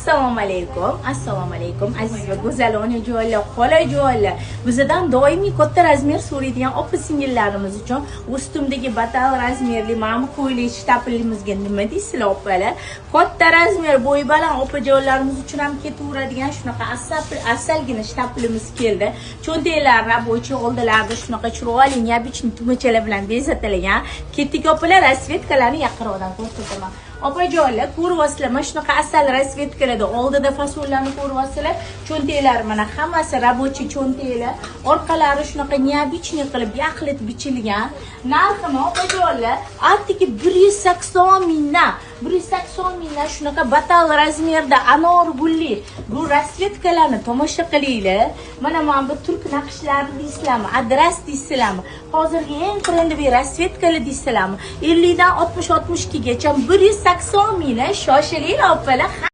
Assalomu alaykum aziz va go'zal onajonlar, xolajonlar. Bizdan doimiy katta razmer so'raydigan opa-singillarimiz uchun ustimdagi batal razmerli mana bu ko'ylak shtapilimizga nima deysizlar opalar? Katta razmer bo'y baland opajonlarimiz uchun ham ketaveradigan shunaqa asalgina shtapilimiz keldi. Cho'ntaklar rabochiy oldilarda shunaqa chiroyli neobichniy tugmachalar bilan bezatilgan. Ketdik opalar, rasvetkalarni yaqinroqdan ko'rsataman. Opajonlar, ko'ryapsizlar, mana shunaqa asal rasvetkalarda oldida fasollarni ko'ryapsizlar. Cho'ntaklar mana hammasi rabochiy cho'ntaklar. Orqalari shunaqa neobichniy qilib yaxlit bichilgan. Narxi opajonlar, attiki 180 mingdan. 180 mingdan shunaqa batal razmerda anor gulli bu rasvetkalarni tomosha qilinglar. Mana bu turk naqshlari deysizlarmi, adras deysizlarmi, hozirgi eng trendiy rasvetkalar deysizlarmi, 50 dan 60-62 gacha 180 mingdan shoshilinglar opalar.